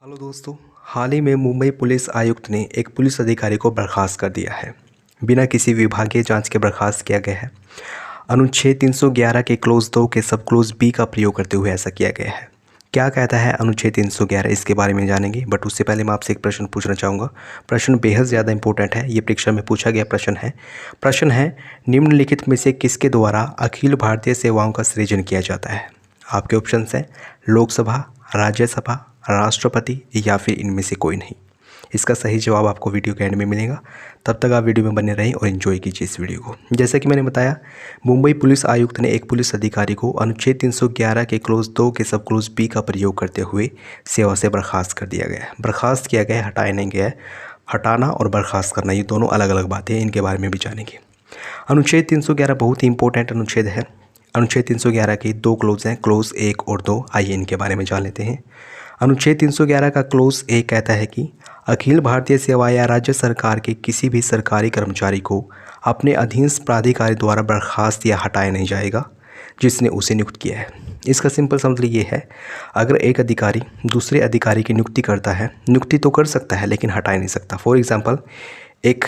Hello दोस्तों। हाल ही में Mumbai police आयुक्त ने एक पुलिस अधिकारी को बर्खास्त कर दिया है। बिना किसी विभागीय जांच के बर्खास्त किया गया है। अनुच्छेद 311 के क्लोज 2 के सब क्लोज बी का प्रयोग करते हुए ऐसा किया गया है। क्या कहता है अनुच्छेद 311, इसके बारे में जानेंगे। बट उससे पहले मैं आपसे एक प्रश्न पूछना चाहूँगा। प्रश्न बेहद ज़्यादा इंपॉर्टेंट है, ये परीक्षा में पूछा गया प्रश्न है निम्नलिखित में से किसके द्वारा अखिल भारतीय सेवाओं का सृजन किया जाता है। आपके ऑप्शन हैं लोकसभा, राज्यसभा, राष्ट्रपति या फिर इनमें से कोई नहीं। इसका सही जवाब आपको वीडियो के एंड में मिलेगा। तब तक आप वीडियो में बने रहें और एंजॉय कीजिए इस वीडियो को। जैसा कि मैंने बताया, मुंबई पुलिस आयुक्त ने एक पुलिस अधिकारी को अनुच्छेद 311 के क्लोज 2 के सब क्लोज बी का प्रयोग करते हुए सेवा से बर्खास्त कर दिया गया है। बर्खास्त किया गया है, हटाया नहीं गया है। हटाना और बर्खास्त करना ये दोनों अलग अलग बातें हैं, इनके बारे में भी जानेंगे। अनुच्छेद 311 बहुत ही इंपॉर्टेंट अनुच्छेद है। अनुच्छेद 311 के दो क्लोज हैं, क्लोज 1 और 2। आइए इनके बारे में जान लेते हैं। अनुच्छेद 311 का क्लोज 1 कहता है कि अखिल भारतीय सेवा या राज्य सरकार के किसी भी सरकारी कर्मचारी को अपने अधीनस्थ प्राधिकारी द्वारा बर्खास्त या हटाया नहीं जाएगा जिसने उसे नियुक्त किया है। इसका सिंपल सा मतलब ये है, अगर एक अधिकारी दूसरे अधिकारी की नियुक्ति करता है, नियुक्ति तो कर सकता है लेकिन हटा नहीं सकता। फॉर एग्जांपल, एक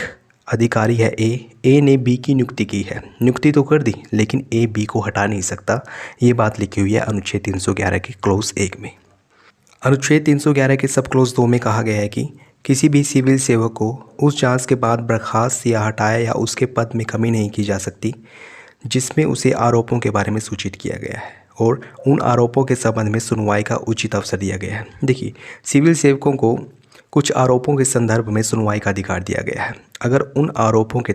अधिकारी है ए ने बी की नियुक्ति की है, नियुक्ति तो कर दी लेकिन ए बी को हटा नहीं सकता। ये बात लिखी हुई है अनुच्छेद 311 के क्लोज 1 में। अनुच्छेद 311 के सब क्लोज 2 में कहा गया है कि किसी भी सिविल सेवक को उस जांच के बाद बर्खास्त या हटाया या उसके पद में कमी नहीं की जा सकती जिसमें उसे आरोपों के बारे में सूचित किया गया है और उन आरोपों के संबंध में सुनवाई का उचित अवसर दिया गया है। देखिए, सिविल सेवकों को कुछ आरोपों के संदर्भ में सुनवाई का अधिकार दिया गया है। अगर उन आरोपों के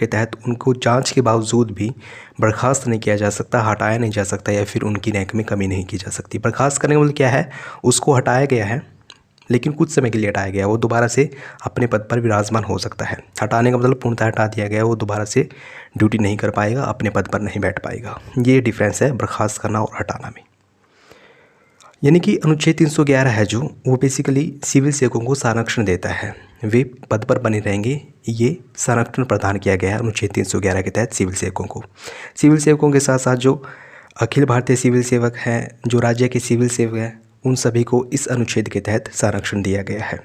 तहत उनको जांच के बावजूद भी बर्खास्त नहीं किया जा सकता, हटाया नहीं जा सकता या फिर उनकी रैंक में कमी नहीं की जा सकती। बर्खास्त करने का मतलब क्या है, उसको हटाया गया है लेकिन कुछ समय के लिए हटाया गया, वो दोबारा से अपने पद पर विराजमान हो सकता है। हटाने का मतलब पूर्णतः हटा दिया गया, वो दोबारा से ड्यूटी नहीं कर पाएगा, अपने पद पर नहीं बैठ पाएगा। ये डिफरेंस है बर्खास्त करना और हटाना में। यानी कि अनुच्छेद 311 है जो, वो बेसिकली सिविल सेवकों को संरक्षण देता है, वे पद पर बने रहेंगे। ये संरक्षण प्रदान किया गया है अनुच्छेद 311 के तहत सिविल सेवकों के साथ साथ जो अखिल भारतीय सिविल सेवक हैं, जो राज्य के सिविल सेवक हैं, उन सभी को इस अनुच्छेद के तहत संरक्षण दिया गया है।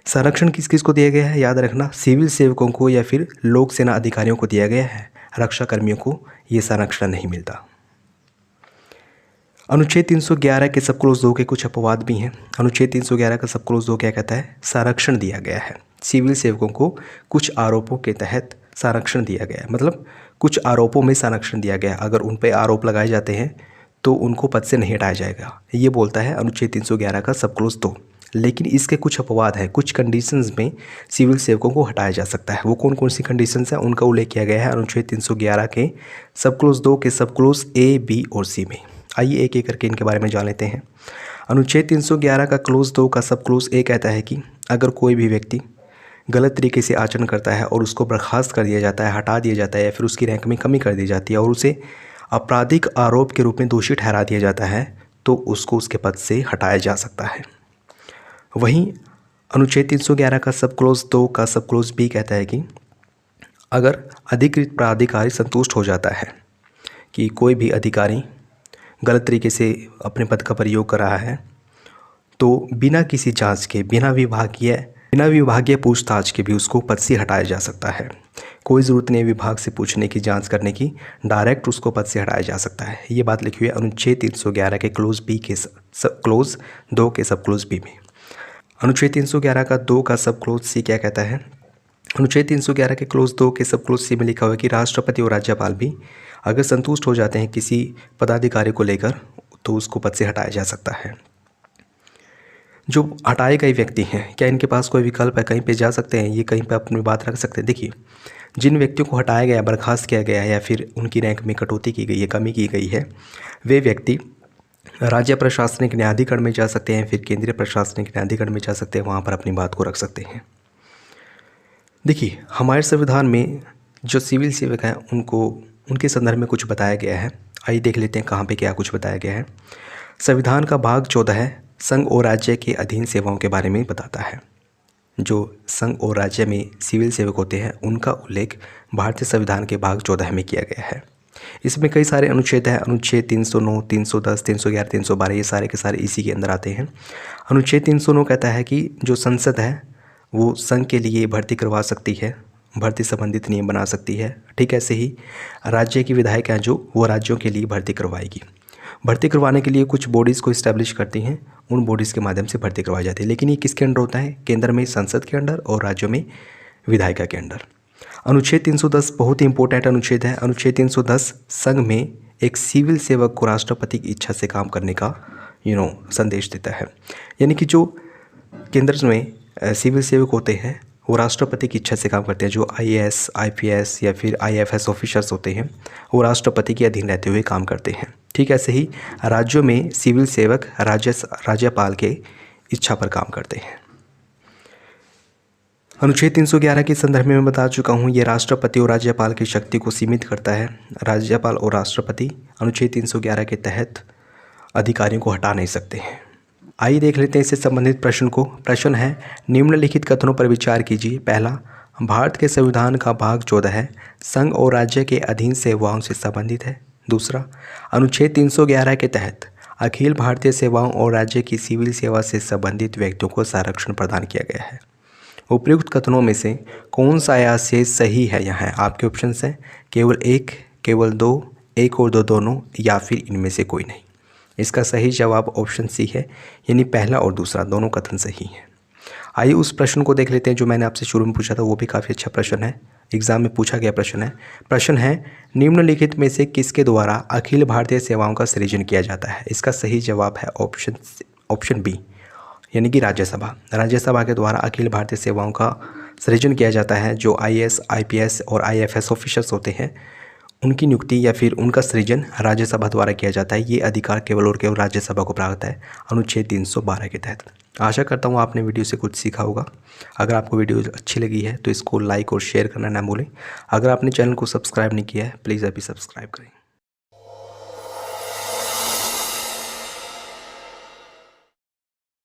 संरक्षण किस किस को दिया गया है, याद रखना, सिविल सेवकों को या फिर लोक सेना अधिकारियों को दिया गया है। रक्षा कर्मियों को ये संरक्षण नहीं मिलता। अनुच्छेद 311 के सब क्लोज 2 के कुछ अपवाद भी हैं। अनुच्छेद 311 का सब क्लोज 2 क्या कहता है, संरक्षण दिया गया है। सिविल सेवकों को कुछ आरोपों के तहत संरक्षण दिया गया है, मतलब कुछ आरोपों में संरक्षण दिया गया है। अगर उन पर आरोप लगाए जाते हैं तो उनको पद से नहीं हटाया जाएगा, ये बोलता है अनुच्छेद 311 का सब क्लोज 2। लेकिन इसके कुछ अपवाद हैं, कुछ कंडीशंस में सिविल सेवकों को हटाया जा सकता है। वो कौन कौन सी कंडीशंस हैं, उनका उल्लेख किया गया है अनुच्छेद 311 के सब क्लोज 2 के सब क्लोज ए, बी और सी में। आइए एक एक करके इनके बारे में जान लेते हैं। अनुच्छेद 311 का क्लोज 2 का सब क्लोज ए कहता है कि अगर कोई भी व्यक्ति गलत तरीके से आचरण करता है और उसको बर्खास्त कर दिया जाता है, हटा दिया जाता है या फिर उसकी रैंक में कमी कर दी जाती है और उसे आपराधिक आरोप के रूप में दोषी ठहरा दिया जाता है, तो उसको उसके पद से हटाया जा सकता है। वहीं अनुच्छेद 311 का सब क्लोज 2 का सब क्लोज बी कहता है कि अगर अधिकृत प्राधिकारी संतुष्ट हो जाता है कि कोई भी अधिकारी गलत तरीके से अपने पद का प्रयोग कर रहा है, तो बिना किसी जांच के, बिना विभागीय पूछताछ के भी उसको पद से हटाया जा सकता है। कोई ज़रूरत नहीं विभाग से पूछने की, जांच करने की, डायरेक्ट उसको पद से हटाया जा सकता है। ये बात लिखी हुई है अनुच्छेद 311 के क्लोज 2 के सब क्लोज बी में। अनुच्छेद 311 का 2 का सब क्लोज सी क्या कहता है, अनुच्छेद 311 के क्लोज 2 के सब क्लोज सी में लिखा हुआ है कि राष्ट्रपति और राज्यपाल भी अगर संतुष्ट हो जाते हैं किसी पदाधिकारी को लेकर, तो उसको पद से हटाया जा सकता है। जो हटाए गए व्यक्ति हैं, क्या इनके पास कोई विकल्प है, कहीं पे जा सकते हैं, ये कहीं पे अपनी बात रख सकते हैं। देखिए, जिन व्यक्तियों को हटाया गया, बर्खास्त किया गया है या फिर उनकी रैंक में कटौती की गई है, कमी की गई है, वे व्यक्ति राज्य प्रशासनिक न्यायाधिकरण में जा सकते हैं, फिर केंद्रीय प्रशासनिक न्यायाधिकरण में जा सकते हैं, वहाँ पर अपनी बात को रख सकते हैं। देखिए, हमारे संविधान में जो सिविल सेवक हैं उनके संदर्भ में कुछ बताया गया है। आइए देख लेते हैं कहाँ पे क्या कुछ बताया गया है। संविधान का भाग 14 है, संघ और राज्य के अधीन सेवाओं के बारे में बताता है। जो संघ और राज्य में सिविल सेवक होते हैं उनका उल्लेख भारतीय संविधान के भाग 14 में किया गया है। इसमें कई सारे अनुच्छेद हैं, अनुच्छेद 309, 310, 311, 312, ये सारे के सारे इसी के अंदर आते हैं। अनुच्छेद 309 कहता है कि जो संसद है वो संघ के लिए भर्ती करवा सकती है, भर्ती संबंधित नियम बना सकती है। ठीक ऐसे ही राज्य की विधायक हैं जो वो राज्यों के लिए भर्ती करवाएगी। भर्ती करवाने के लिए कुछ बॉडीज़ को इस्टेब्लिश करती हैं, उन बॉडीज़ के माध्यम से भर्ती करवाई जाती है। लेकिन ये किसके अंडर होता है? केंद्र में संसद के अंडर और राज्यों में विधायिका के अंडर। अनुच्छेद 310 बहुत ही इंपॉर्टेंट अनुच्छेद है। अनुच्छेद 310 संघ में एक सिविल सेवक को राष्ट्रपति की इच्छा से काम करने का संदेश देता है। यानी कि जो केंद्र में सिविल सेवक होते हैं वो राष्ट्रपति की इच्छा से काम करते हैं। जो IAS, IPS या फिर IFS ऑफिसर्स होते हैं वो राष्ट्रपति के अधीन रहते हुए काम करते हैं। ठीक ऐसे ही राज्यों में सिविल सेवक राज्यपाल के इच्छा पर काम करते हैं। अनुच्छेद 311 के संदर्भ में मैं बता चुका हूँ, ये राष्ट्रपति और राज्यपाल की शक्ति को सीमित करता है। राज्यपाल और राष्ट्रपति अनुच्छेद 311 के तहत अधिकारियों को हटा नहीं सकते हैं। आइए देख लेते हैं इससे संबंधित प्रश्न को। प्रश्न है, निम्नलिखित कथनों पर विचार कीजिए। पहला, भारत के संविधान का भाग 14 है, संघ और राज्य के अधीन सेवाओं से संबंधित है। दूसरा, अनुच्छेद 311 के तहत अखिल भारतीय सेवाओं और राज्य की सिविल सेवा से संबंधित व्यक्तियों को संरक्षण प्रदान किया गया है। उपयुक्त कथनों में से कौन सा आशय सही है? यहाँ आपके ऑप्शन हैं केवल एक, केवल दो, एक और दो दोनों, या फिर इनमें से कोई नहीं। इसका सही जवाब ऑप्शन सी है, यानी पहला और दूसरा दोनों कथन सही हैं। आइए उस प्रश्न को देख लेते हैं जो मैंने आपसे शुरू में पूछा था, वो भी काफ़ी अच्छा प्रश्न है, एग्जाम में पूछा गया प्रश्न है। प्रश्न है, निम्नलिखित में से किसके द्वारा अखिल भारतीय सेवाओं का सृजन किया जाता है? इसका सही जवाब है ऑप्शन बी, यानी कि राज्यसभा। राज्यसभा के द्वारा अखिल भारतीय सेवाओं का सृजन किया जाता है। जो IAS, IPS और IFS ऑफिसर्स होते हैं उनकी नियुक्ति या फिर उनका सृजन राज्यसभा द्वारा किया जाता है। ये अधिकार केवल और केवल राज्यसभा को प्राप्त है अनुच्छेद 312 के तहत। आशा करता हूँ आपने वीडियो से कुछ सीखा होगा। अगर आपको वीडियो अच्छी लगी है तो इसको लाइक और शेयर करना ना भूलें। अगर आपने चैनल को सब्सक्राइब नहीं किया है प्लीज़ अभी सब्सक्राइब करें।